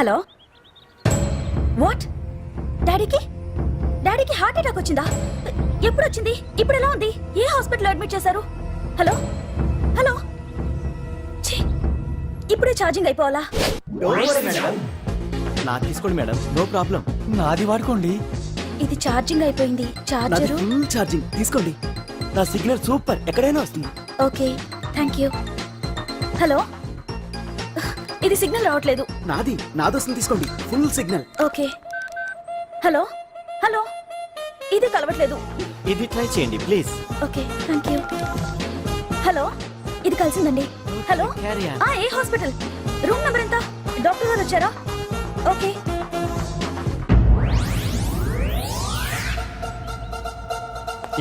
Hello what? డాడీకి heart attack వచ్చిందా? ఎప్పుడు వచ్చింది? ఇప్పుడు ఎలా ఉంది? ఏ హాస్పిటల్ అడ్మిట్ చేశారు? హలో హలో ఛీ, ఇప్పుడే ఛార్జింగ్ అయిపోవాలా? నా తీసుకోండి మేడం, నో ప్రాబ్లం. నాది వాడుకోండి. ఇది ఛార్జింగ్ అయిపోయింది. చార్జరు ఫుల్ ఛార్జింగ్ తీసుకోండి. నా సిగ్నల్ సూపర్, ఎక్కడైనా వస్తుంది. Okay thank you. హలో ఇది సిగ్నల్ రావట్లేదు. నాది వస్తుంది, తీసుకోండి. Full signal. Okay hello hello ఇది కలవట్లేదు. ఇది ట్రై చేయండి please. Okay thank you. Hello ఇది కలిసిందండి. Hello Carry on. ఏ హాస్పిటల్? రూమ్ నెంబర్ ఎంత? డాక్టర్ గారు వచ్చారా? ఓకే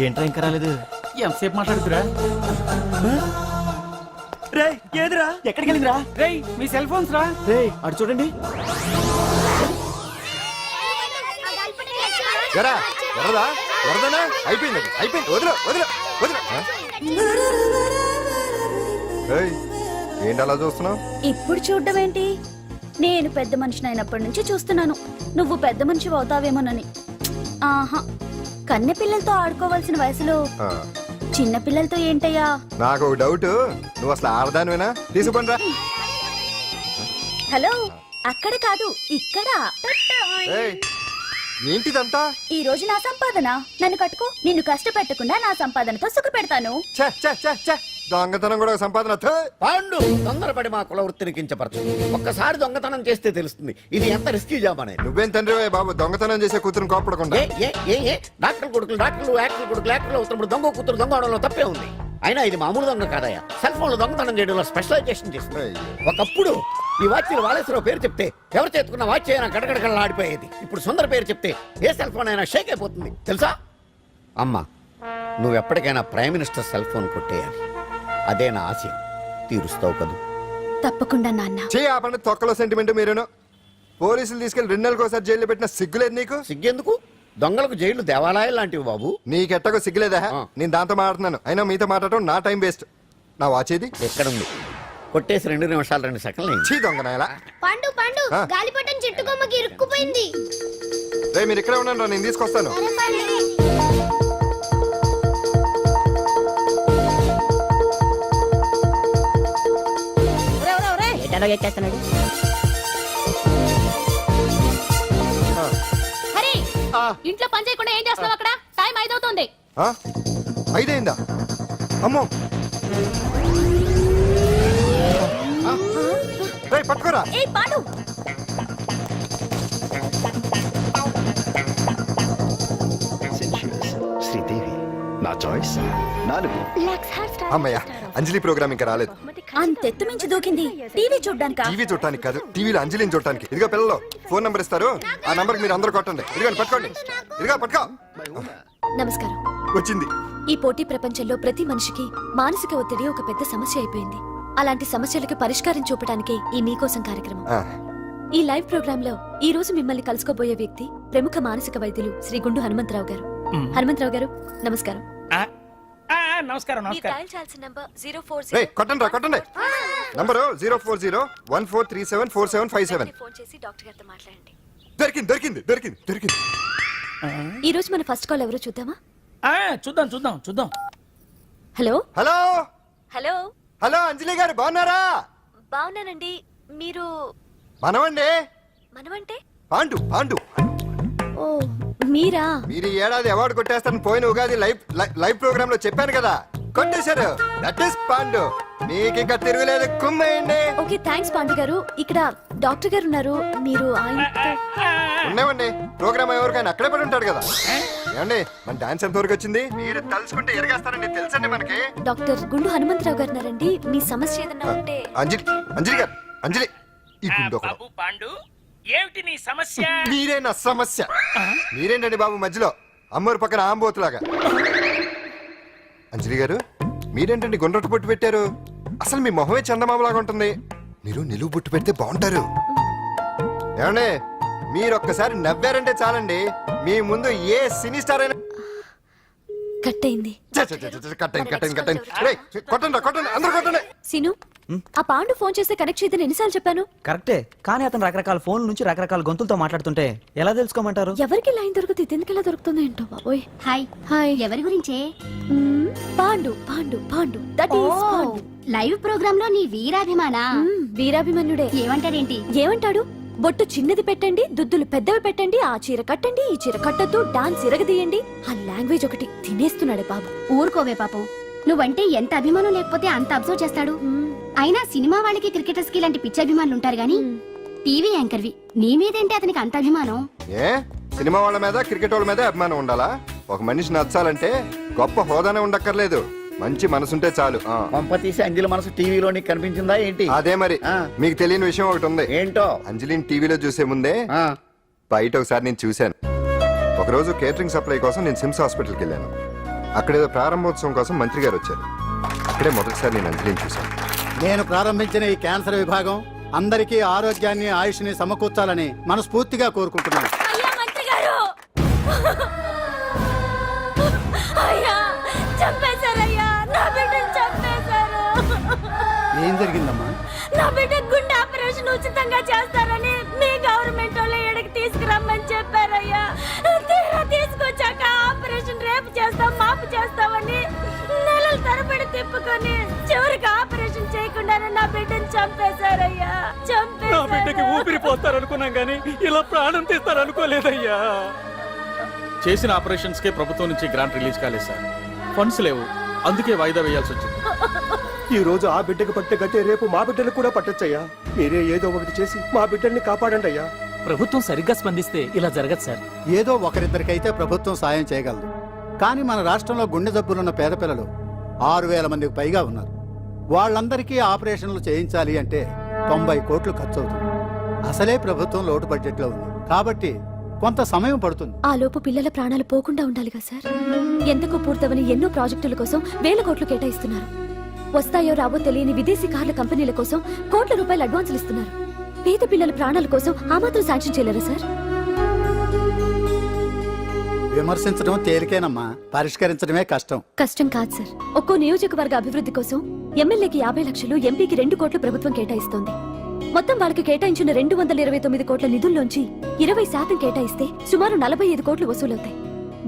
ఏంట్రా ఇంకా రాలేదు? ఎంతసేపు మాట్లాడుతురా? రే ఏదిరా, ఎక్కడికి వెళ్ళిందిరా? రేయ్ మీ సెల్ ఫోన్స్ రా. రే అటు చూడండి. ఎరా ఎరదా ఎరదనా అయిపోయింది వదిలే వదిలే వదిలే. ఏంటి అలా చూస్తున్నావు? ఇప్పుడు చూడ్డం ఏంటి? నేను పెద్ద మనిషిని అయినప్పటి నుంచి చూస్తున్నాను నువ్వు పెద్ద మనిషి అవుతావేమోనని. ఆహా, కన్నె పిల్లలతో ఆడుకోవాల్సిన వయసులో చిన్న పిల్లలతో ఏంటయ్యా? నాకు ఒక డౌట్, నువ్వు అసలు ఆడదానివేనా? తీసుకుంటా. హలో అక్కడ కాదు ఇక్కడ. ఏంటిదంతా? ఈ రోజు నా సంపాదన. నన్ను కట్టుకో. నిన్ను కష్టపెట్టకుండా నా సంపాదనతో సుఖ పెడతాను. దొంగతనం కూడా ఒక సంపాదన. పాండు తొందరపడి మా కుల వృత్తిని కించపరచు. ఒక్కసారి దొంగతనం చేస్తే తెలుస్తుంది ఇది ఎంత రిస్కీ జాబ్ అనేది. నువ్వేం తండ్రి బాబు, దొంగతనం చేసే కూతురు కోపడకుండా. డాక్టర్ కొడుకులు డాక్టర్లు, యాక్టర్ కొడుకులు యాక్టర్లు అవుతున్నప్పుడు దొంగ కూతురు దొంగ అవడంలో తప్పే ఉంది. అయినా ఇది మామూలు దొంగ కాదయ్యా, సెల్ ఫోన్ లో దొంగతనం చేయడంలో స్పెషలైజేషన్ చేస్తుంది. ఒకప్పుడు ఈ వాచ్లు వాలేశ్వరరావు పేరు చెప్తే ఎవరు చేతుకున్న వాచ్ అయినా గడగడగడలా ఆడిపోయేది. ఇప్పుడు సుందర పేరు చెప్తే ఏ సెల్ ఫోన్ అయినా షేక్ అయిపోతుంది తెలుసా? అమ్మా, నువ్వు ఎప్పటికైనా ప్రైమ్ మినిస్టర్ సెల్ ఫోన్ కొట్టేయాలి. అదే నా ఆశయం. తీరుస్తావు కదూ? తప్పకుండా నాన్న. ఆపండి తొక్కలో సెంటిమెంట్. మీరేను పోలీసులు తీసుకెళ్లి 2 నెలలకోసారి జైల్లో పెట్టిన సిగ్గులేదు నీకు? సిగ్గెందుకు? దొంగలకు జైలు దేవాలయాలు లాంటివి బాబు. నీకెట్టకు సిగ్గులేదా? నేను దాంతో మాట్లాడుతున్నాను, అయినా మీతో మాట్లాడటం నా టైం వేస్ట్. నా వాచేది ఎక్కడుంది? కొట్టేసి 2 నిమిషాలు 2 సెకండ్లు. చీ దొంగనాయలా. పండు పండు గాలిపటం చెట్టు కొమ్మకి ఇరుక్కుపోయింది. రే మీరు ఇక్కడే ఉండండి, నేను తీసుకొస్తాను. ఇంట్లో పని చేయకుండా ఏం చేస్తున్నావు అక్కడ? టైం 5 అవుతుంది. 5 అయిందా? అమ్మో పట్టుకోరా. శ్రీదేవి నా చాయిస్ 4. అమ్మయ్య, అంజలి ప్రోగ్రామ్ ఇంకా రాలేదు. అంతెత్తు మించి దూకింది. టీవీ చూడ్డానికా? టీవీ చూడటానికి కాదు, టీవీలో అంజలిని చూడటానికి. ఇదిగో పిల్లలు ఫోన్ నంబర్ ఇస్తారు, ఆ నంబర్ మీరు అందరూ కొట్టండి. ఇదిగోండి పట్టుకోండి. ఇదిగో పట్టుకో. నమస్కారం. వచ్చింది. ఈ పోటీ ప్రపంచంలో ప్రతి మనిషికి మానసిక ఒత్తిడి ఒక పెద్ద సమస్య అయిపోయింది. అలాంటి సమస్యలకు పరిష్కారం చూపడానికే ఈ మీకోసం కార్యక్రమం. ఈ లైవ్ ప్రోగ్రామ్ లో ఈ రోజు మిమ్మల్ని కలుసుకోబోయే వ్యక్తి ప్రముఖ మానసిక వైద్యులు శ్రీ గుండు హనుమంతరావు గారు. హనుమంతరావు గారు నమస్కారం. నమస్కారం. కొట్టండి కొట్టండి. నంబరు 04014374757. ఫోన్ చేసి డాక్టర్ గారితో మాట్లాడండి. దొరికింది దొరికింది దొరికింది దొరికింది. ఈ రోజు మన ఫస్ట్ కాల్ ఎవరో చూద్దామా? చూద్దాం. హలో హలో హలో హలో అంజలి గారు బాగున్నారా? బాగున్నానండి. మీరు? మనమండి. మనమంటే? పాండు పాండు. ఓ మీరా? మీరు ఈ ఏడాది అవార్డు కొట్టేస్తారని పోయిన ఉగాది లైవ్ ప్రోగ్రామ్ లో చెప్పాను కదా, కొట్టేశారు. That is Pandu. మీకు ఇంకా తిరుగులేదు, కుమ్మేయండి. ఓకే థ్యాంక్స్ పాండు గారు. ఇక్కడ డాక్టర్ గారు ఉన్నారు, మీరు ఆయనతో. ఉన్నామండి. ప్రోగ్రామ్ ఎవరికైనా అక్కడే పడి ఉంటాడు కదా. ఏమండి మన డాన్స్ ఎంత వరకు వచ్చింది? మీరు తలుచుకుంటే ఎరగేస్తారండి, తెలుసండి మనకి. డాక్టర్ గుండు హనుమంతరావు గారు ఉన్నారండి. మీ సమస్య ఏదన్నా ఉంటే. అంజలి అంజలి గారు అంజలి ఈ గుండు బాబు పాండు, ఏమిటి నీ సమస్య? మీరే నా సమస్య. మీరేంటండి బాబు మధ్యలో అమ్మోరు పక్కన ఆంబోతులాగా? అంజలి గారు మీరేంటండి గుండ్రటి బొట్టు పెట్టారు? అసలు మీ మొహమే చందమామలాగా ఉంటుంది. మీరు నిలువు బొట్టు పెడితే బాగుంటారు. ఏమండి మీరు ఒక్కసారి నవ్వారంటే చాలండి, మీ ముందు ఏ సినీ స్టార్ అయినా కట్ అయింది. కొట్టండి కొట్టండి అందరూ కొట్టండి. సిను ఆ పాండు ఫోన్ చేస్తే కనెక్ట్ చేయదని ఎన్నిసార్లు చెప్పాను? కరెక్టే, కానీ అతను రకరకాల ఫోన్ల నుంచి రకరకాల గొంతులతో మాట్లాడుతుంటే ఎలా తెలుసుకోమంటారు? ఎవరికి లైన్ దొరుకుతుంది, దీనికి ఎలా దొరుకుతుందో ఏంటో బాబోయ్. Hi hi. ఎవరి గురించే? మ్మ్, Pandu Pandu Pandu that is Pandu. Live program లో నీ వీరాభిమానా? వీరాభిమన్యుడే. ఏమంటాడేంటి? ఏమంటాడు? బొట్టు చిన్నది పెట్టండి, దుద్దులు పెద్దవి పెట్టండి, ఆ చీర కట్టండి, ఈ చీర కట్టద్దు, డాన్స్ ఇరగదీయండి. ఆ లాంగ్వేజ్ ఒకటి తినేస్తున్నాడే బాబు. ఊరుకోవే పాపం, నువ్వంటే ఎంత అభిమానం లేకపోతే అంత అబ్జర్వ్ చేస్తాడు. అయినా సినిమా వాళ్ళకి క్రికెటర్స్ కి ఇలాంటి పిచ్చి అభిమానులు ఉంటారు గానీ టీవీ యాంకర్వి నీ మీదేంటి అతనికి అంత అభిమానం? ఏ సినిమా వాళ్ళ మీద క్రికెట్ వాళ్ళ మీద అభిమానం ఉండాలా? ఒక మనిషి నచ్చాలంటే గొప్ప హోదానే ఉండక్కర్లేదు, మంచి మనసుంటే చాలు. పంప తీసి అంజలి మనసు టీవీలో నీకు కనిపించిందా ఏంటి? అదే మరి. ఆ. మీకు తెలియని విషయం ఒకటి ఉంది. ఏంటో? అంజలిని టీవీలో చూసే ముందే ఆ, బయట ఒకసారి నేను చూశాను. ఒకరోజు కేటరింగ్ సప్లై కోసం నేను సిమ్స్ హాస్పిటల్కి వెళ్ళాను. అక్కడేదో ప్రారంభోత్సవం కోసం మంత్రి గారు వచ్చారు. అక్కడే మొదటిసారి నేను అంజలిని చూశాను. నేను ప్రారంభించిన ఈ క్యాన్సర్ విభాగం అందరికీ ఆరోగ్యాన్ని ఆయుష్ని సమకూర్చాలని మనస్ఫూర్తిగా కోరుకుంటున్నాను. అయ్యా మంత్రి గారు, అయ్యా చంపేశారయ్యా, నా బిడ్డను చంపేశారు. ఏం జరిగిందమ్మా? నా బిడ్డ గుండె ఆపరేషన్ ఉచితంగా చేస్తారని మీ గవర్నమెంట్ వాళ్ళు ఇక్కడికి తీసుకురమ్మని చెప్పారయ్యా. తీరా తీసుకొచ్చాక ఆపరేషన్ రేపు చేస్తాం మాపు చేస్తామని నెలల తరబడి తిప్పుకొని చివరికి ఆపరేషన్ చేయకుండానే నా బిడ్డను చంపేశారయ్యా. నా బిడ్డకి ఊపిరి పోస్తారనుకున్నాం గానీ ఇలా ప్రాణం తీస్తారనుకోలేదయ్యా. చేసిన ఆపరేషన్స్ కే ప్రభుత్వం నుంచి గ్రాంట్ రిలీజ్ కాలేదు సార్. ఫండ్స్ లేవు, అందుకే వాయిదా వేయాల్సి వచ్చింది. ఈ రోజు ఆ బిడ్డకు పట్టే గట్టే రేపు మా బిడ్డలకు కూడా పట్టొచ్చయ్యా. మీరే ఏదో ఒకటి చేసి మా బిడ్డల్ని కాపాడండి అయ్యా. ప్రభుత్వం సరిగ్గా స్పందిస్తే ఇలా జరగదు సార్. ఏదో ఒకరిద్దరికైతే ప్రభుత్వం సాయం చేయగలదు, కానీ మన రాష్ట్రంలో గుండె జబ్బులున్న పేద పిల్లలు 6,000 మందికి పైగా ఉన్నారు. వాళ్ళందరికీ ఆపరేషన్లు చేయించాలి అంటే 90 కోట్లు ఖర్చు అవుతుంది. అసలే ప్రభుత్వం లోటు బడ్జెట్లో ఉంది కాబట్టి కొంత సమయం పడుతుంది. ఆ లోపు పిల్లల ప్రాణాలు పోకుండా ఉండాలిగా సార్. ఎంతకు పూర్తవని ఎన్నో ప్రాజెక్టుల కోసం వేల కోట్లు కేటాయిస్తున్నారు. వస్తాయో రావో తెలియని విదేశీ కార్ల కంపెనీల కోసం కోట్ల రూపాయలు అడ్వాన్సులు ఇస్తున్నారు. పేద పిల్లల ప్రాణాల కోసం ఆ మాత్రం శాంక్షన్ చేయలేరా సార్? విమర్శించడం తేలికేనమ్మా, పరిష్కరించడమే కష్టం. కష్టం కాదు సార్. ఒక్కో నియోజకవర్గ అభివృద్ధి కోసం ఎమ్మెల్యేకి 50 లక్షలు, ఎంపీకి 2 కోట్లు ప్రభుత్వం కేటాయిస్తోంది. మొత్తం వాళ్ళకి కేటాయించిన 229 కోట్ల నిధుల్లోంచి 20% కేటాయిస్తే సుమారు 45 కోట్లు వసూలవుతాయి.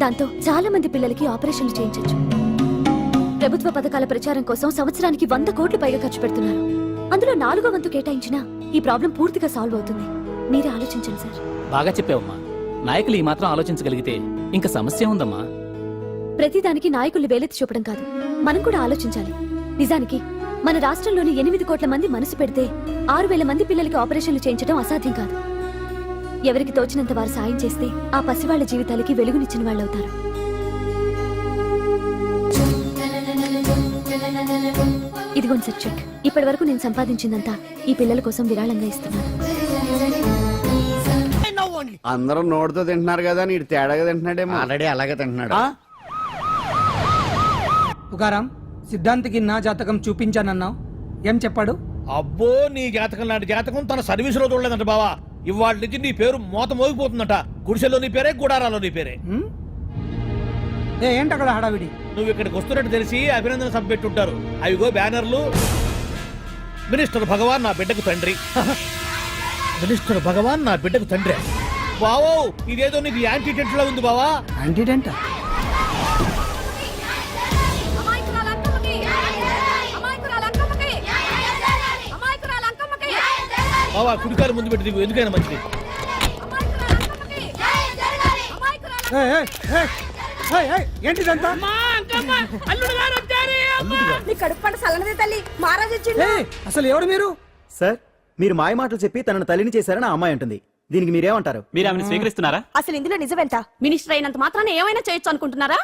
దాంతో చాలా మంది పిల్లలకి ఆపరేషన్లు చేయించొచ్చు. ప్రభుత్వ పథకాల ప్రచారం కోసం సంవత్సరానికి 100 కోట్లు పైగా ఖర్చు పెడుతున్నారు. అందులో 4వ వంతు కేటాయించినా ఈ ప్రాబ్లం పూర్తిగా సాల్వ్ అవుతుంది. మీరే ఆలోచించండి సార్. బాగా చెప్పావమ్మా. నాయకులు ఈ మాత్రం ఆలోచించగలిగితే ఇంకా సమస్య ఉందమ్మా. ప్రతిదానికి నాయకుల్ని వేలెత్తి చూపడం కాదు, మనం కూడా ఆలోచించాలి. నిజానికి మన రాష్ట్రంలోని 8 కోట్ల మంది మనసు పెడితే 6,000 మంది పిల్లలకి ఆపరేషన్లు చేయించడం అసాధ్యం కాదు. ఎవరికి తోచినంత వారు సాయం చేస్తే ఆ పసివాళ్ల జీవితాలకి వెలుగునిచ్చిన వాళ్ళవుతారు. ఇదిగోండి సార్ చెక్. ఇప్పటి వరకు నేను సంపాదించిందంతా ఈ పిల్లల కోసం విరాళంగా ఇస్తున్నాను. అందరూ నోటితో తింటున్నారు కదా, నీడు తేడాగా తింటున్నాడేమో. ఆల్రెడీ అలాగే తింటున్నాడు. పుకారం, సిద్ధాంతికి నా జాతకం చూపించానన్నావు, ఏం చెప్పాడు? అబ్బో, నీ జాతకం లాంటి జాతకం తన సర్వీస్ లో చూడలేదంట బావా. ఇవాళ నుంచి నీ పేరు మోత మోగిపోతుందట. గుడిసెలో నీ పేరే, గుడారాలో నీ పేరే. ఏంటి అక్కడ హడావిడి? నువ్వు ఇక్కడికి వస్తున్నట్టు తెలిసి అభినందన సభ పెట్టుంటారు. అవిగో బ్యానర్లు. మినిస్టర్ భగవాన్ నా బిడ్డకు తండ్రి. మినిస్టర్ భగవాన్ నా బిడ్డకు తండ్రి. బావో, ఇదేదో నీకు యాంటీ టెంట్ లో ఉంది బావా. యాంటీడెంట్? బావా, కుడికాలు ముందు పెట్టి దిగు, ఎందుకైనా మంచిది. ఏంటిదంతా? అసలు ఎవరు మీరు? సార్, మీరు మాయ మాటలు చెప్పి తనను తల్లిని చేశారని ఆ అమ్మాయి అంటుంది. దీనికి మీరేమంటారు? మీరు ఆమెను స్వీకరిస్తున్నారా? అసలు ఇందులో నిజమేంట? మినిస్టర్ అయినంత మాత్రాన ఏమైనా చేయొచ్చు అనుకుంటున్నారా?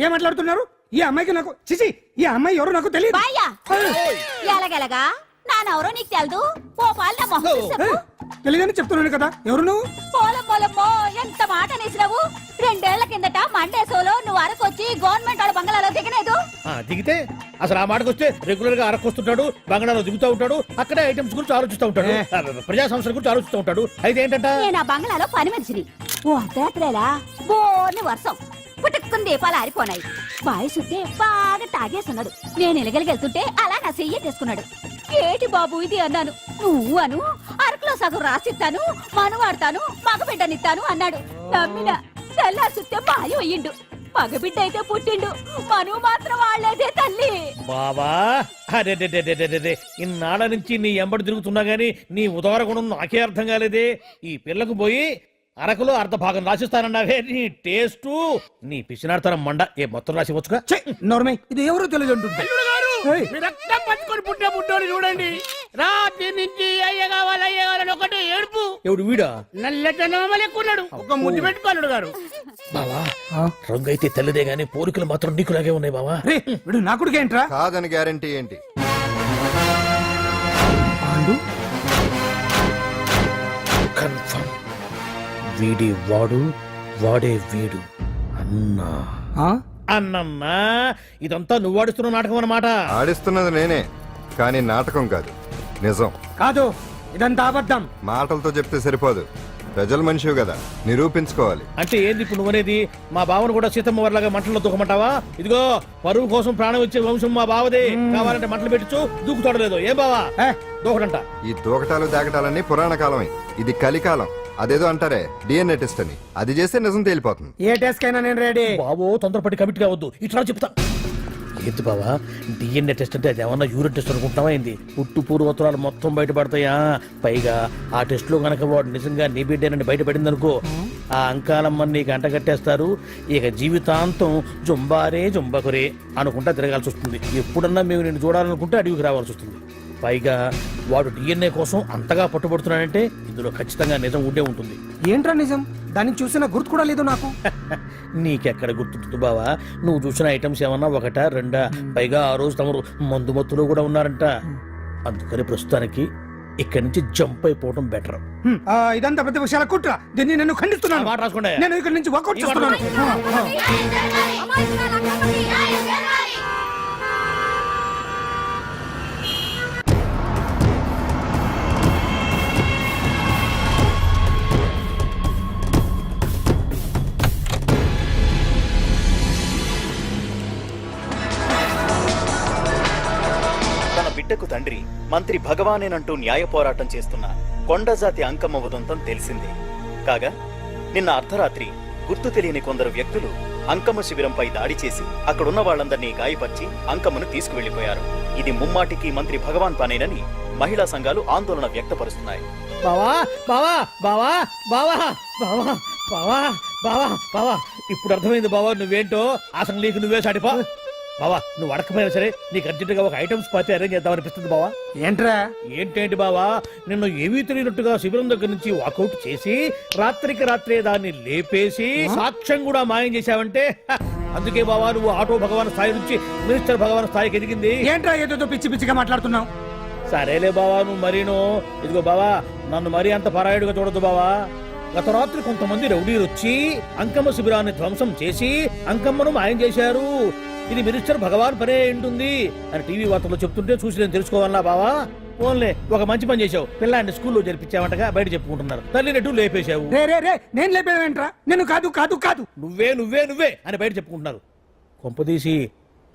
ఏం మాట్లాడుతున్నారు? ఈ అమ్మాయికి నాకు చిచి, ఈ అమ్మాయి ఎవరు నాకు తెలియదు. బాయ్యా, ఎలాగెలగా నానెవరో నీకు తెలదు. ఓ పాల మొహం చెప్పు. తెలియదని చెప్తున్నాను కదా, ఎవరు నువ్వు? పోలమ్మో, ఎంత మాట అనేసినావు. 2 ఏళ్ల కిందట మండే సోలో నువ్వు అరకొచ్చి గవర్నమెంట్ వాళ్ళ బంగళాలో దిగలేదు. దిగితే అసలు ఆ మాటకు వస్తే రెగ్యులర్ గా అరకొస్తుంటాడు, బంగాళాలో దిగుతూ ఉంటాడు, అక్కడే ఐటమ్స్ గురించి ఆలోచిస్తూ ఉంటాడు, ప్రజా సమస్యల గురించి ఆలోచిస్తూ ఉంటాడు. అయితే ఏంటంట, నేను ఆ బంగళాలో పని మనిషిని. ఓ అర్ధరాత్రేలా బోర్ని వర్షం పుట్టుకుని దీపాలు ఆరిపోనాయి. బాయ్ సుట్టే బాగా తాగేస్తున్నాడు. నేను ఎలగలిగెళ్తుంటే అలా నా చెయ్యి తీసుకున్నాడు. ఏటి బాబు ఇది అన్నాను. నువ్వు అను అరకులో సగం రాసిస్తాను, మనవాడతాను, మగబిడ్డనిస్తాను అన్నాడు. నమ్మిన తెల్లారి సుత్తే మాయం అయ్యిండు. మగబిడ్డ అయితే పుట్టిండు, మనువు మాత్రం వాళ్ళేదే తల్లి. బాబా అరే ఇన్నాళ్ళ నుంచి నీ ఎంబడి తిరుగుతున్నా గానీ నీ ఉదార గుణం నాకే అర్థం కాలేదే. ఈ పిల్లకు పోయి అరకులో అర్ధ భాగం రాసిస్తానన్నావే, నీ టేస్టు నీ పిచ్చినాడతనం మండ. ఏ మొత్తం రాసివచ్చుగా. నోర్మై ఇది ఎవరో తెలియదు అంటుంటే ఏయ్, రక్తం పట్టుకొని పుట్టే పుట్టోడు చూడండి. రాత్రి నుంచి అయ్య కావాలని ఒకటే ఏడుపు. ఎవడు వీడా? నల్లెక్కున్నాడు. ఒక ముద్దు పెట్టుకోలేడు గారు. బావా రంగు అయితే తెల్లదే గానీ పోలికలు మాత్రం నీకులాగే ఉన్నాయి బావా. రే వీడు నా కొడుకేంట్రా? కాదని గ్యారంటీ ఏంటి? పాండు కన్ఫర్మ్ వీడి వాడు, వాడే వీడు. అన్నా ఆ? అన్నమ్మా ఇదంతా నువ్వు ఆడుతున్న నాటకం అన్నమాట. ఆడిస్తున్నది నేనే, కానీ నాటకం కాదు, నిజం. కాదు ఇదంతా అబద్ధం. మాటలతో చెప్తే సరిపోదు, ప్రజల మనిషివి కదా, నిరూపించుకోవాలి. అంటే ఏంది ఇప్పుడు నువ్వనేది? మా బావను కూడా సీతమ్మ వారిలాగా మంటల్లో దూకమంటావా? ఇదిగో పరువు కోసం ప్రాణం ఇచ్చే వంశం మా బావదే. కావాలంటే మంటలు పెట్టచ్చు, దూకుతాడు లేదు. ఏం బావా దూకడంట? ఈ దూకటాలు దాకటాలన్నీ పురాణ కాలమే, ఇది కలికాలం. అదేదో అంటారే డిఎన్ఏ టెస్ట్ అని, అది చేస్తే నిజం తేలిపోతుంది. ఏ టెస్ట్ కైనా నేను రెడీ. బావో తొందరపడి కమిట్ కావద్దు, ఇట్లా చెప్తా. ఏంటి బావా డిఎన్ఏ టెస్ట్ అంటే అది ఏమన్నా యూరిన్ టెస్ట్ అనుకుంటున్నావా ఏంది? పుట్టు పూర్వోత్తరాలు మొత్తం బయటపడతాయా? పైగా ఆ టెస్ట్ లో గనక వాడు నిజంగా నీ బిడ్డేనని బయటపడింది అనుకో, ఆ అంకాలమ్మని నీకు అంట కట్టేస్తారు. ఇక జీవితాంతం జుంబారే జుంబకురే అనుకుంటా తిరగాల్సి వస్తుంది. ఎప్పుడన్నా మేము నేను చూడాలనుకుంటే అడవికి రావాల్సి వస్తుంది. పైగా వాడు డిఎన్ఏ కోసం అంతగా పట్టుబడుతున్నాడంటే ఇందులో ఖచ్చితంగా నిజం ఉండే ఉంటుంది. ఏంట్రా నిజం? దాన్ని చూసిన గుర్తు కూడా లేదు నాకు. నీకెక్కడ గుర్తుంటుంది బావా? నువ్వు చూసిన ఐటమ్స్ ఏమన్నా ఒకటా రెండా? పైగా ఆ రోజు తమరు మందు మత్తులో కూడా ఉన్నారంట. అందుకని ప్రస్తుతానికి ఇక్కడి నుంచి జంప్ అయిపోవడం బెటర్. ఇదంతా పెద్ద విషయాల కుట్ర. దీన్ని నేను ఖండిస్తున్నాను. మాట రాసుకోండి. నేను ఇక్కడి నుంచి వర్కౌట్ చేస్తున్నాను. బిడ్డకు తండ్రి మంత్రి భగవానేనంటూ న్యాయ పోరాటం చేస్తున్న కొండజాతి అంకమ్మ ఉదంతం తెలిసిందే. కాగా నిన్న అర్ధరాత్రి గుర్తు తెలియని కొందరు వ్యక్తులు అంకమ్మ శిబిరంపై దాడి చేసి అక్కడున్న వాళ్లందరినీ గాయపరిచి అంకమ్మను తీసుకువెళ్లిపోయారు. ఇది ముమ్మాటికి మంత్రి భగవాన్ పనేనని మహిళా సంఘాలు ఆందోళన వ్యక్తపరుస్తున్నాయి. బావా బావా బావా బావా బావా బావా బావా బావా ఇప్పుడు అర్థమైంది బావా నువ్వేంటో. అసలు నీకు నువ్వే సాటిపా బావా. నువ్వు అడకపోయినా సరే నీకు అర్జెంటుగా ఒక ఐటమ్స్ పార్టీ అరేంజ్ చేద్దామనిపిస్తుంది బావా. ఏంట్రా? ఏంటేంటి బావా, నిన్ను ఏమీ తెలియనట్టుగా శిబిరం దగ్గర నుంచి వాకౌట్ చేసి రాత్రికి రాత్రే దాన్ని లేపేసి సాక్ష్యం కూడా మాయం చేశావంటే అందుకే బావా నువ్వు ఆటో భగవాన్ స్థాయి నుంచి మినిస్టర్ భగవాన్ స్థాయికి ఎదిగింది. ఏంట్రా ఏదో పిచ్చి పిచ్చిగా మాట్లాడుతున్నావు? సరేలే బావా నువ్వు మరీను. ఇదిగో బావా నన్ను మరీ అంత పరాయుడుగా చూడద్దు బావా. గత రాత్రి కొంతమంది రౌడీలు వచ్చి అంకమ్మ శిబిరాన్ని ధ్వంసం చేసి అంకమ్మను మాయం చేశారు. ఇది మినిస్టర్ భగవాన్ పనే ఉంటుంది అని టీవీ వార్తల్లో చెప్తుంటే చూసి నేను తెలుసుకోవాలా బావా. ఓన్లే ఒక మంచి పని చేశావు, పిల్లాన్ని స్కూల్లో జరిపించావంటగా బయట చెప్పుకుంటున్నారు. తల్లినట్టు లేపేశావు. నేను లేపేవేంట్రా? నేను కాదు కాదు కాదు నువ్వే నువ్వే నువ్వే అని బయట చెప్పుకుంటున్నారు. కొంపదీసి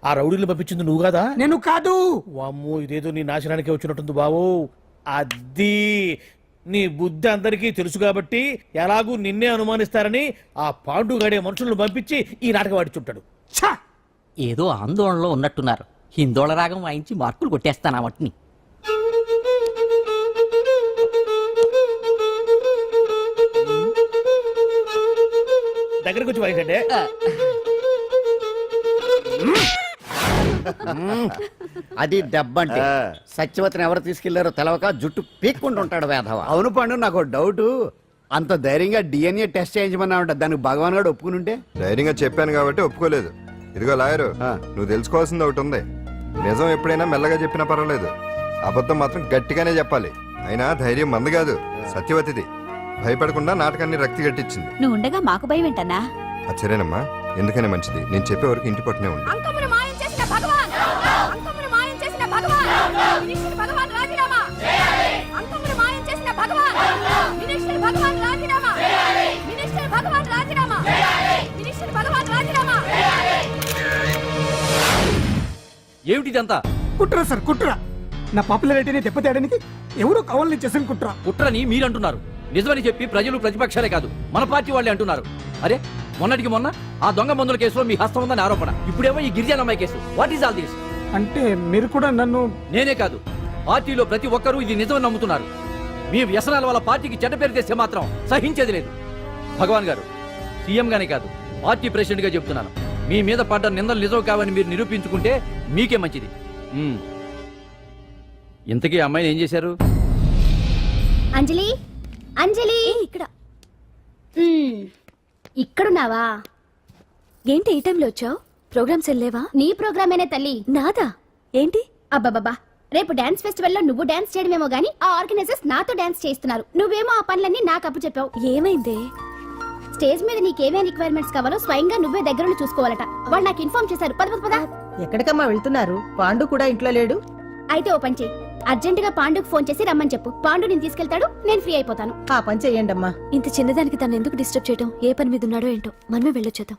ఆ రౌడీలు పంపించింది నువ్వు కదా? నేను కాదు. వామ్మో ఇదేదో నీ నాశనానికి వచ్చినట్టుంది బావు. అది నీ బుద్ధి అందరికీ తెలుసు కాబట్టి ఎలాగూ నిన్నే అనుమానిస్తారని ఆ పాండుగాడే మనుషులను పంపించి ఈ నాటకం ఆడిచుంటాడు. ఏదో ఆందోళనలో ఉన్నట్టున్నారు. హిందోళ రాగం వాయించి మార్కులు కొట్టేస్తాను వాటిని. దగ్గరకు వచ్చి వాయించండి. అది దెబ్బంటే సత్యవతిని ఎవరు తీసుకెళ్లారో తెలవక జుట్టు పీక్కుంటుంటాడు వేధవ. అవును పండు, నాకు డౌట్. అంత ధైర్యంగా డిఎన్ఏ టెస్ట్ చేయించమన్నా ఉంటా, దానికి భగవాన్ గారు ఒప్పుకుని ఉంటే? ధైర్యంగా చెప్పాను కాబట్టి ఒప్పుకోలేదు. ఇదిగో లాయరు, నువ్వు తెలుసుకోవాల్సింది ఒకటి ఉంది. నిజం ఎప్పుడైనా మెల్లగా చెప్పినా పర్వాలేదు, అబద్ధం మాత్రం గట్టిగానే చెప్పాలి. అయినా ధైర్యం మంది కాదు, సత్యవతిది. భయపడకుండా నాటకాన్ని రక్తి గట్టించింది. నువ్వు ఉండగా మాకు భయం ఏంటన్నా? ఆశ్చర్యనమ్మా, ఎందుకనే మంచిది. నేను చెప్పే వరకు ఇంటి పట్టునే ఉంది. అంకమ్మను మాయం చేసిన భగవాన్, అంకమ్మను మాయం చేసిన భగవాన్, మినిస్టర్ భగవాన్ రాజీనామా. అంకమ్మను మాయం చేసిన భగవాన్, మినిస్టర్ భగవాన్ రాజీనామా. మినిస్టర్ భగవాన్ రాజీనామా. మినిస్టర్ భగవాన్ రాజీనామా. ఏమిటిదంతా? కుట్ర సార్ కుట్ర. నా పాపులారిటీని దెబ్బతేయడానికి ఎవరో కవల్ని చేసిన కుట్ర. కుట్రని మీరంటున్నారు, నిజమని చెప్పి ప్రజలు ప్రతిపక్షాలే కాదు మన పార్టీ వాళ్ళే అంటున్నారు. అరే మొన్నటికి మొన్న ఆ దొంగ మందుల కేసులో మీ హస్తం ఉందని ఆరోపణ, ఇప్పుడేమో ఈ గిరిజన అమ్మాయి case. What is all this? అంటే మీరు కూడా నన్ను... నేనే కాదు, పార్టీలో ప్రతి ఒక్కరూ ఇది నిజమని నమ్ముతున్నారు. మీ వ్యసనాల వల్ల పార్టీకి చెడ్డ పేరు తెస్తే మాత్రం సహించేది లేదు. భగవాన్ గారు, సీఎం గానే కాదు పార్టీ ప్రెసిడెంట్ గా చెప్తున్నాను, మీ మీద పడ్డ నిందలు నిజం కావని మీరు నిరూపించుకుంటే మీకే మంచిది. ఇంతకీ అమ్మాయిని ఏం చేశారు? అంజలి, అంజలి, ఇక్కడ ఇక్కడున్నావా? ఏంటి ఈ టైంలో వచ్చావు? ప్రోగ్రామ్స్ వెళ్ళేవా? నీ ప్రోగ్రామేనే తల్లి. నాదా? ఏంటి? అబ్బబ్బబ్బా, రేపు డాన్స్ ఫెస్టివల్ లో నువ్వు డాన్స్ చేయడమేమో గానీ ఆ ఆర్గనైజర్స్ నాతో డాన్స్ చేయిస్తున్నారు. నువ్వేమో ఆ పనులన్నీ నాకు అప్పు చెప్పావు. ఏమైందే? స్టేజ్ మీద నీకేమేం రిక్వైర్మెంట్స్ కావాలో స్వయంగా నువ్వే దగ్గరుండి చూసుకోవాలట. వాళ్ళు నాకు ఇన్ఫార్మ్ చేశారు. పద పద. ఎక్కడికమ్మా వెళ్తున్నారు? పాండు కూడా ఇంట్లో లేడు. అయితే ఓ పని చెయ్యి, అర్జెంట్ గా పాండుకు ఫోన్ చేసి రమ్మని చెప్పు. పాండు నేను తీసుకెళ్తాడు, నేను ఫ్రీ అయిపోతాను. ఆ పని చెయ్యండి అమ్మా. ఇంత చిన్నదానికి తను ఎందుకు డిస్టర్బ్ చేయటం? ఏ పని మీద ఉన్నాడో ఏంటో, మనమే వెళ్ళొచ్చేద్దాం.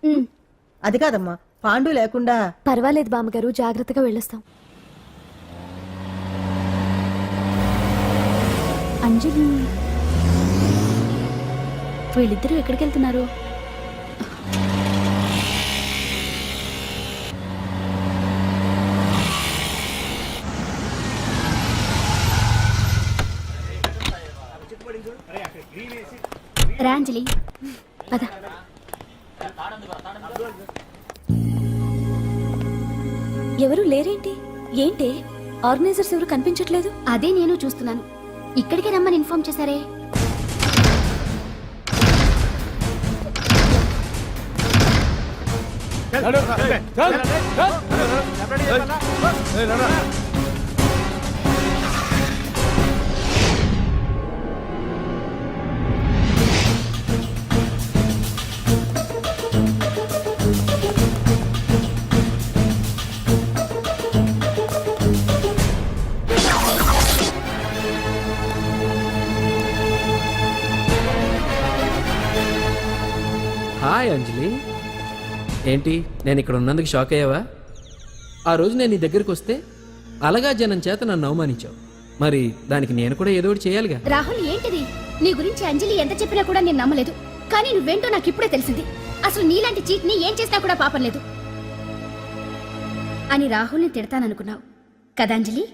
అది కాదమ్మా, పాండు లేకుండా... పర్వాలేదు బామ్మగారు, జాగ్రత్తగా వెళ్ళొస్తాం. అంజలి, వీళ్ళిద్దరూ ఎక్కడికి వెళ్తున్నారు? రా అంజలి, పద. ఎవరు లేరేంటి? ఏంటి ఆర్గనైజర్స్ ఎవరు కనిపించట్లేదు? అదే నేను చూస్తున్నాను. ఇక్కడికి రమ్మని ఇన్ఫార్మ్ చేశారే. హాయ్ అంజలి, ఏంటి నేను ఇక్కడ ఉన్నందుకు షాక్ అయ్యావా? ఆ రోజు నేను నీ దగ్గరికి వస్తే అలగా జనం చేత నన్ను అవమానించావు, మరి దానికి నేను కూడా ఏదో ఒకటి చేయాలిగా. రాహుల్, ఏంటిది? నీ గురించి అంజలి ఎంత చెప్పినా కూడా నేను నమ్మలేదు. కానీ నువ్వేంటో నాకు ఇప్పుడే తెలిసింది. అసలు నీలాంటి చీట్ ని ఏం చేసినా కూడా పాపం లేదు అని రాహుల్ని తిడతాననుకున్నావు కదా అంజలి?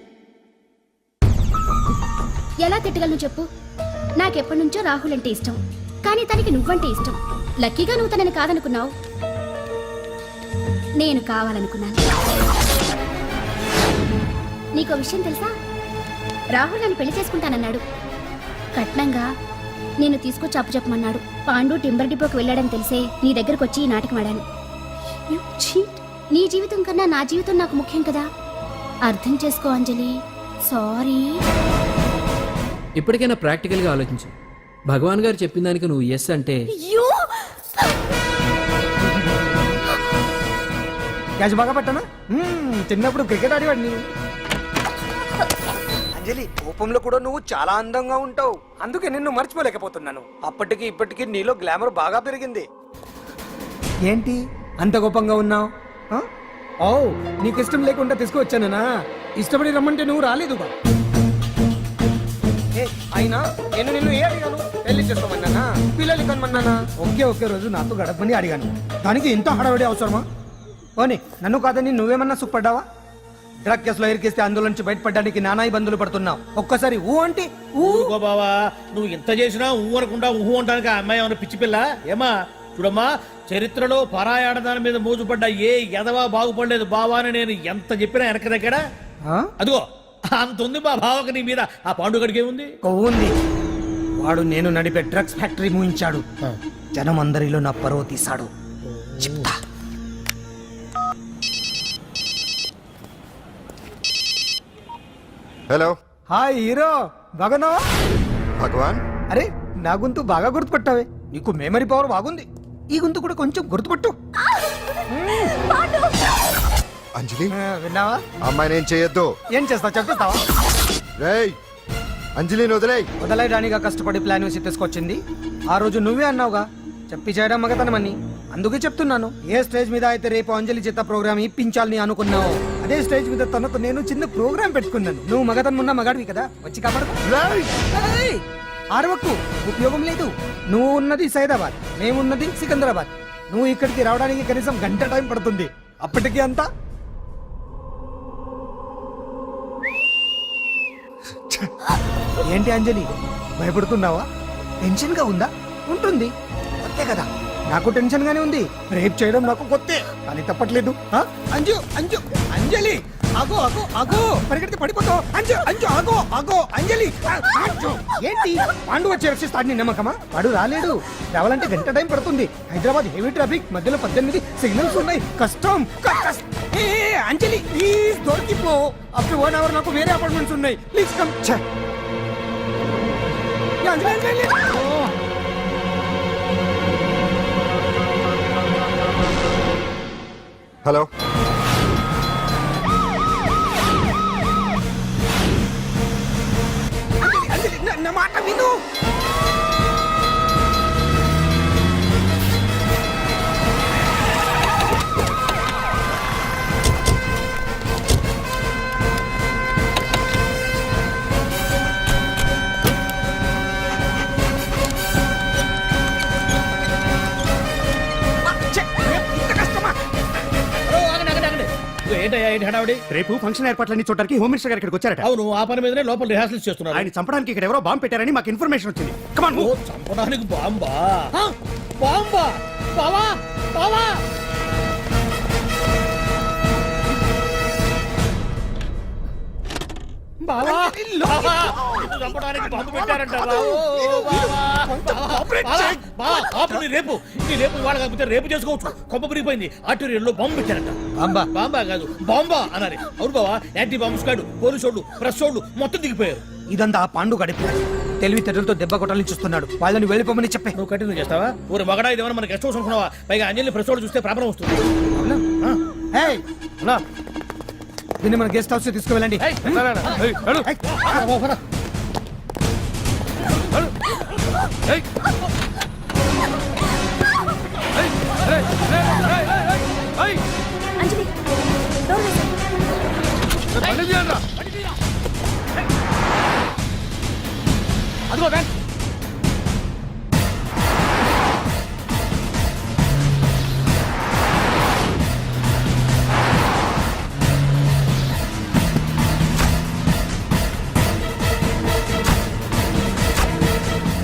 ఎలా తిట్టగలను చెప్పు? నాకెప్పటి నుంచో రాహుల్ అంటే ఇష్టం, కానీ తనకి నువ్వంటే ఇష్టం. లక్కీగా నువ్వు తనని కాదనుకున్నావు, నేను కావాలనుకున్నాను. నీకో విషయం తెలుసా? రాహుల్ నన్ను పెళ్లి చేసుకుంటానన్నాడు. కట్నంగా నేను తీసుకొచ్చి అప్పు చెప్పమన్నాడు. పాండు టింబర్ డిపోకి వెళ్ళాడని తెలిసే నీ దగ్గరకు వచ్చి ఈ నాటకం ఆడాను. నీ జీవితం కన్నా నా జీవితం నాకు ముఖ్యం కదా, అర్థం చేసుకో అంజలి. సారీ. ఇప్పటికైనా ప్రాక్టికల్ గా ఆలోచించు. భగవాన్ గారు చెప్పిన దానికి నువ్వు ఎస్ అంటే... క్యాచ్ బాగా పట్టానా? చిన్నప్పుడు క్రికెట్ ఆడేవాడిని. అంజలి, కోపంలో కూడా నువ్వు చాలా అందంగా ఉంటావు, అందుకే నిన్ను మర్చిపోలేకపోతున్నాను. అప్పటికి ఇప్పటికి నీలో గ్లామర్ బాగా పెరిగింది. ఏంటి అంత కోపంగా ఉన్నావు? ఓ, నీకు ఇష్టం లేకుండా తీసుకువచ్చానా? ఇష్టపడి రమ్మంటే నువ్వు రాలేదుగా. అయినా నేను నిన్ను ఏ అడిగాను? పెళ్లి చేసుకోమన్నానా? పిల్లలు కనమన్నానా? ఒకే రోజు నాతో గడపని అడిగాను, దానికి ఇంత హడావిడి అవసరమా? ఓని, నన్ను కాదని నువ్వేమన్నా సుఖపడ్డావా? డ్రగ్ కేసులో ఇరికిస్తే అందులో నుంచి బయటపడడానికి నానా ఇబ్బందులు పడుతున్నావు. ఒక్కసారి ఊ అంటే ఊరుకో బావా, నువ్వు ఎంత చేసినా ఊ అనకుండా ఊహు అంటానికి ఆ అమ్మాయి ఏమైనా పిచ్చి పిల్ల ఏమా? చూడమ్మా, చరిత్రలో పరాయాడదాని మీద మోజుపడ్డ ఏ ఎదవా బాగుపడలేదు బావా అని నేను ఎంత చెప్పినా వెనక దగ్గర. అదిగో అంత ఉంది మా బావకి నీ మీద. ఆ పాండుగడికి ఏముంది? ఉంది. వాడు నేను నడిపే డ్రగ్స్ ఫ్యాక్టరీ మూయించాడు. జనం అందరిలో నా పరువు తీశాడు. చెప్తా. హలో. హాయ్ హీరో, బాగున్నావా? భగవాన్, అరే నా గొంతు బాగా గుర్తుపట్టావే. నీకు మెమరీ పవర్ బాగుంది. ఈ గొంతు కూడా కొంచెం గుర్తుపట్టు. అంజలి, విన్నావా? అమ్మాయిని ఏం చేయొద్దు. ఏం చేస్తావు చెప్పేస్తావా? రేయ్, అంజలిని వదిలేయ్. వదలైడానిగా కష్టపడి ప్లాన్ వేసి తీసుకొచ్చింది. ఆ రోజు నువ్వే అన్నావుగా, చెప్పి చేయడం మగతనమని. అందుకే చెప్తున్నాను, ఏ స్టేజ్ మీద అయితే రేపు అంజలి చేత ప్రోగ్రామ్ ఇప్పించాలని అనుకున్నావు, అదే స్టేజ్ మీద తనకు నేను చిన్న ప్రోగ్రామ్ పెట్టుకున్నాను. నువ్వు మగతనున్న మగాడివి కదా, వచ్చి కాపాడుకో. ఏయ్! ఆరవకు, ఉపయోగం లేదు. నువ్వు ఉన్నది సైదాబాద్, మేమున్నది సికింద్రాబాద్. నువ్వు ఇక్కడికి రావడానికి కనీసం గంట టైం పడుతుంది. అప్పటికి అంతా ఏంటి అంజలి, భయపడుతున్నావా? టెన్షన్ గా ఉందా? ఉంటుంది, అంతే కదా. నాకు టెన్షన్ గానే ఉంది. రేప్ చేయడం నాకు కొత్తే, కానీ తప్పట్లేదు. అంజు అంజు అంజలి, ఆగో ఆగో ఆగో, పరిగెడితే పడిపోతావు. అంజు అంజు ఆగో ఆగో, అంజలి అంజు. ఏంటి పాండు వచ్చి రక్షిస్తాడు నీ నమ్మకమా? వాడు రాలేడు. రావాలంటే గంట టైం పడుతుంది. హైదరాబాద్ హెవీ ట్రాఫిక్, మధ్యలో 18 సిగ్నల్స్ ఉన్నాయి, కష్టం. ఏ అంజలి ప్లీజ్ దొరికిపో. అప్పుడు 1 అవర్ నాకు వేరే అపార్ట్మెంట్స్ ఉన్నాయి, please come. Anjali Anjali hello, Anjali నా మాట విను. ఏంటయ్యా ఏంటి హడావుడి? రేపు ఫంక్షన్ ఏర్పాట్లన్నీ చూడడానికి హోమ్ మినిస్టర్ గారు ఇక్కడికి వచ్చారట. అవును, ఆ పని మీదనే లోపల రిహార్సల్స్ చేస్తున్నారు. ఆయన చంపడానికి ఇక్కడ ఎవరో బాంబు పెట్టారని మాకు ఇన్ఫర్మేషన్ వచ్చింది. కమాన్ ఓ, చంపడానికి బాంబా? బాంబా? బావా బావా, బావా బావా, నిన్ను చంపడానికి బాంబు పెట్టారంట. రేపు ఇవాళ కాకపోతే రేపు చేసుకోవచ్చు. కొమ్మ పిరిగిపోయింది. ఆర్టీరియల్లో బాంబు పెట్టారంట. బాంబా? బాంబా కాదు, బాంబా అన్నారు. అవును బావా, యాంటీ బాంబ్ స్క్వాడ్, పోలీసు వాళ్ళు, ప్రెస్ వాళ్ళు మొత్తం దిగిపోయారు. ఇదంతా ఆ పాండు గడిపి తెలివితేటలతో దెబ్బ కొట్టాలని చూస్తున్నాడు. వాళ్ళని వెళ్ళిపోమని చెప్పే. నువ్వు కంటిన్యూ చేస్తావా? ఊరు మగడా, ఇదేమన్నా మన గెస్ట్ హౌస్ అనుకున్నావా? పైగా అంజలి ప్రెస్ వాళ్ళు చూస్తే ప్రాబ్లం వస్తుంది. ఏయ్, దీన్ని మన గెస్ట్ హౌస్ తీసుకువెళ్ళండి. అంజలి డోర్ వేసేయ్. అదిగో బ్యాంక్.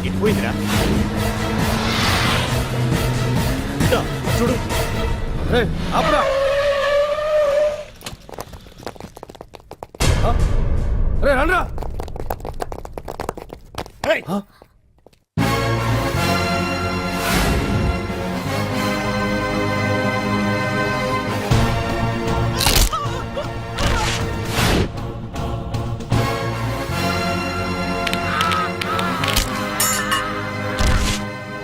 ఇటు పోయిందిరా, చూడు. అప్పుడా రే రండ్రా.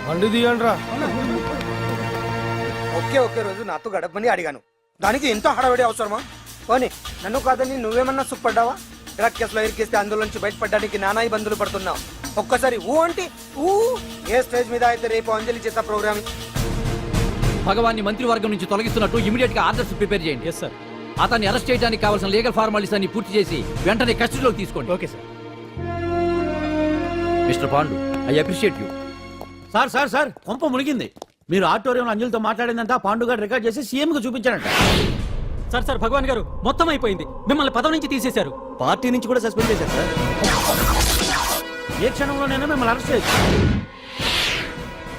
బండి తీయండ్రా. ఒకే రోజు నాతో గడపని అడిగాను, దానికి ఎంతో హడావిడి అవసరమా? పోనీ నన్ను కాదని నువ్వేమన్నా సుఖపడ్డావా? డ్రగ్ కేసులో ఇరికిస్తే అందులో నుంచి బయటపడడానికి నానా ఇబ్బందులు పడుతున్నావు. ఒక్కసారి ఊ అంటే ఊ. ఏ స్టేజ్ మీద అయితే రేపు అంజలి చేత ప్రోగ్రామ్ భగవాన్ని మంత్రివర్గం నుంచి తొలగిస్తున్నట్టు ఇమీడియట్ గా ఆర్డర్స్ ప్రిపేర్ చేయండి. Yes sir. అతన్ని అరెస్ట్ చేయడానికి కావాల్సిన లీగల్ ఫార్మాలిటీస్ అన్ని పూర్తి చేసి వెంటనే కస్టడీలోకి తీసుకోండి. Okay sir. Mister Pandu, I appreciate you. Sir sir sir, కొంప మునిగింది. మీరు ఆడిటోరియంలో అంజలితో మాట్లాడిందంతా పాండు గారు రికార్డ్ చేసి సీఎం కు చూపించారంట. సార్ సార్, భగవాన్ గారు మొత్తం అయిపోయింది. మిమ్మల్ని పదవి నుంచి తీసేశారు. పార్టీ నుంచి కూడా సస్పెండ్ చేశారు సార్. ఏ క్షణంలోనైనా మిమ్మల్ని అరెస్ట్ చేయొచ్చు.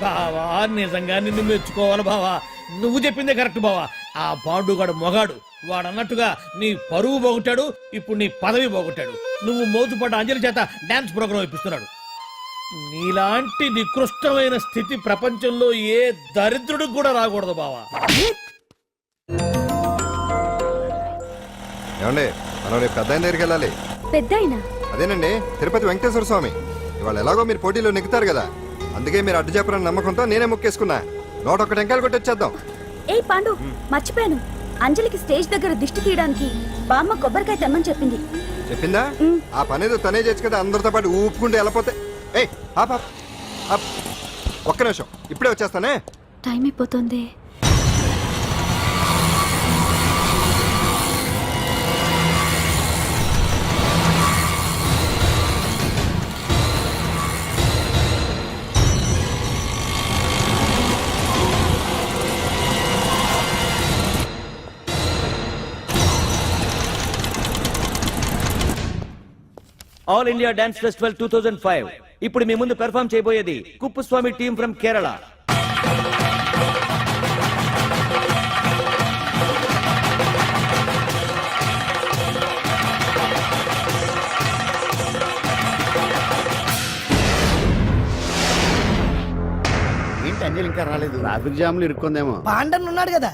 బావా, నిజంగా నిన్ను మెచ్చుకోవాలి బావా. నువ్వు చెప్పిందే కరెక్ట్ బావా. ఆ పాండుగాడు మొగాడు. వాడు అన్నట్టుగా నీ పరువు పోగొట్టాడు, ఇప్పుడు నీ పదవి పోగొట్టాడు. నువ్వు మోతుపడ్డ అంజలి చేత డాన్స్ ప్రోగ్రామ్ ఇప్పిస్తున్నాడు. నీలాంటి నికృష్టమైన స్థితి ప్రపంచంలో ఏ దరిద్రుడికి కూడా రాకూడదు బావా. ఏమండి, మనం రేపు పెద్ద ఆయన దగ్గరికి వెళ్ళాలి. పెద్దాయనా? అదేనండి, తిరుపతి వెంకటేశ్వర స్వామి. ఇవాళ ఎలాగో మీరు పోటీలో నెగ్గుతారు కదా, అందుకే మీరు అడ్డు చెప్పరని నమ్మకంతో నేనే మొక్కేసుకున్నా. 101 టెంకాయలు కొట్టొచ్చేద్దాం. ఏ పాండు, మర్చిపోయాను. అంజలికి స్టేజ్ దగ్గర దిష్టి తీయడానికి బామ్మ కొబ్బరికాయ తెమ్మని చెప్పింది. చెప్పిందా? ఆ పనేదో తనే చేయొచ్చు కదా, అందరితో పాటు ఊపుకుంటూ వెళ్ళపోతే. ఏయ్ ఆప్ ఆప్ ఆప్, ఒక్క నిమిషం, ఇప్పుడే వచ్చేస్తానే. టైం అయిపోతుంది. ఆల్ ఇండియా డాన్స్ ఫెస్టివల్ 2005 ఇప్పుడు మీ ముందు పెర్ఫామ్ చేయబోయేది కుప్పుస్వామి టీమ్ ఫ్రమ్ కేరళ. ఏంటి అంజలి ఇంకా రాలేదు? ట్రాఫిక్ జామ్లు ఇరుక్కుందేమో. పాండన్ ఉన్నాడు కదా.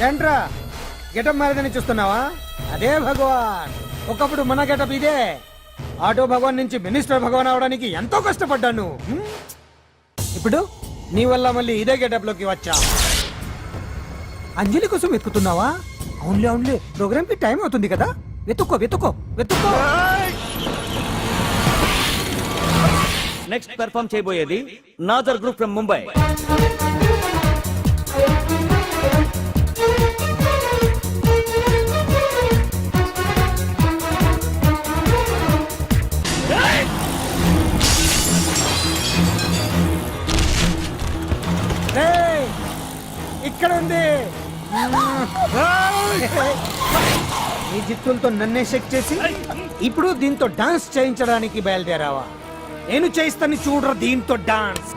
ఏంట్రా గెటప్ మారదని చూస్తున్నావా? అదే భగవాన్. ఒకప్పుడు మన గెటప్ ఇదే. ఆటో భగవాన్ నుంచి మినిస్టర్ భగవాన్ అవడానికి ఎంతో కష్టపడ్డాను. ఇప్పుడు నీ వల్ల మళ్ళీ ఇదే గెటప్ లోకి వచ్చా. అంజలి కోసం వెతుకుతున్నావా? అవునులే అవునులే, ప్రోగ్రామ్ కి టైం అవుతుంది కదా. వెతుక్కో వెతుక్కో వెతుక్కో. నెక్స్ట్ పెర్ఫామ్ చేయబోయేది నాజర్ గ్రూప్ ఫ్రమ్ ముంబై. ఇక్కడ ఉంది. ఈ జిత్తులతో నన్నే చెక్ చేసి ఇప్పుడు దీంతో డాన్స్ చేయించడానికి బయలుదేరావా? నేను చేయిస్తాను చూడరా దీంతో dance.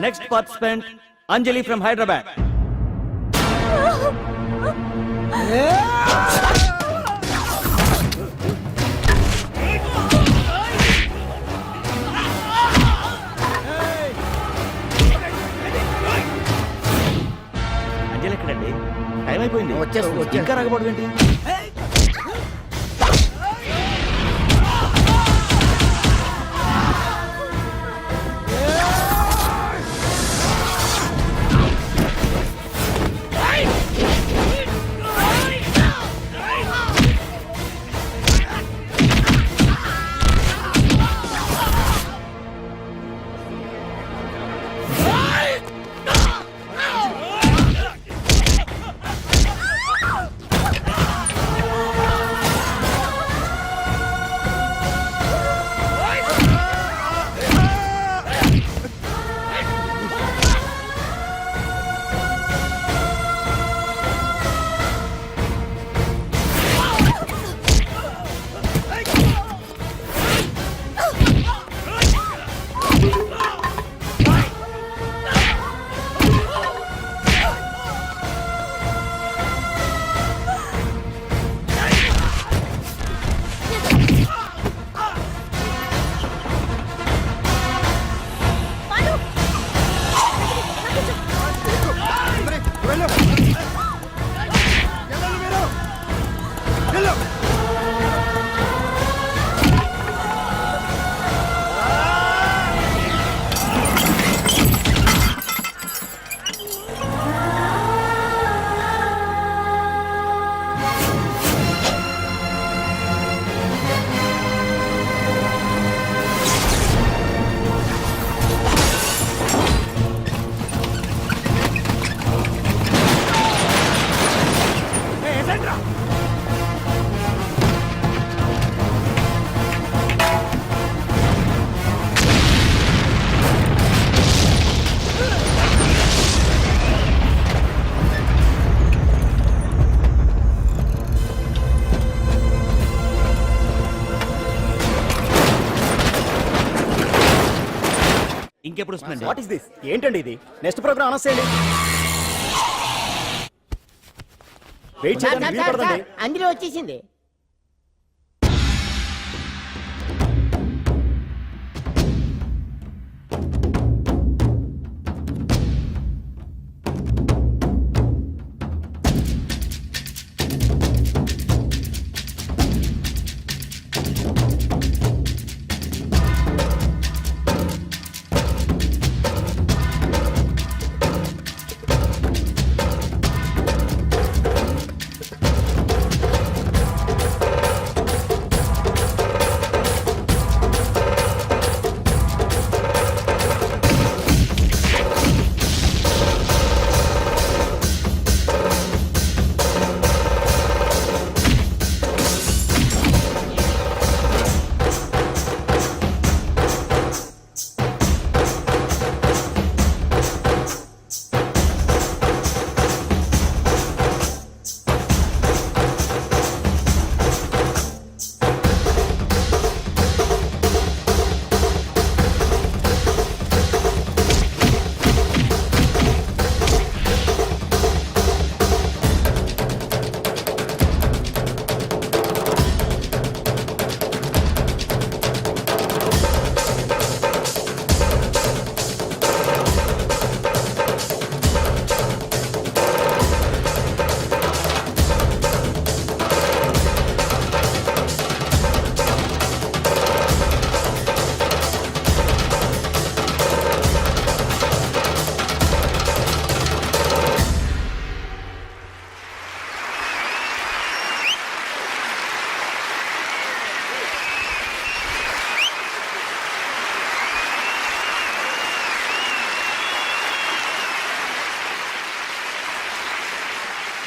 Next participant Anjali from Hyderabad. Anjali ఎక్కడండి? టైం అయిపోయింది. వచ్చేస్తుంది. ఇంకా రాకపోవడం ఏంటి? ఇంకెప్పుడు వస్తుందండి? What is this? ఏంటండి ఇది? నెక్స్ట్ ప్రోగ్రామ్ అనౌన్స్ చేయండి. వెయిట్ చేయడానికి వీలు పడదండి. అందులో వచ్చేసింది.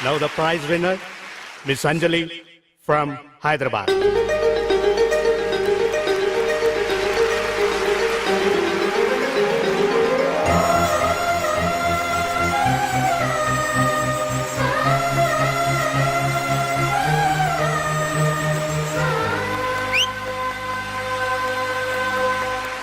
Now the prize winner, Miss Anjali from Hyderabad.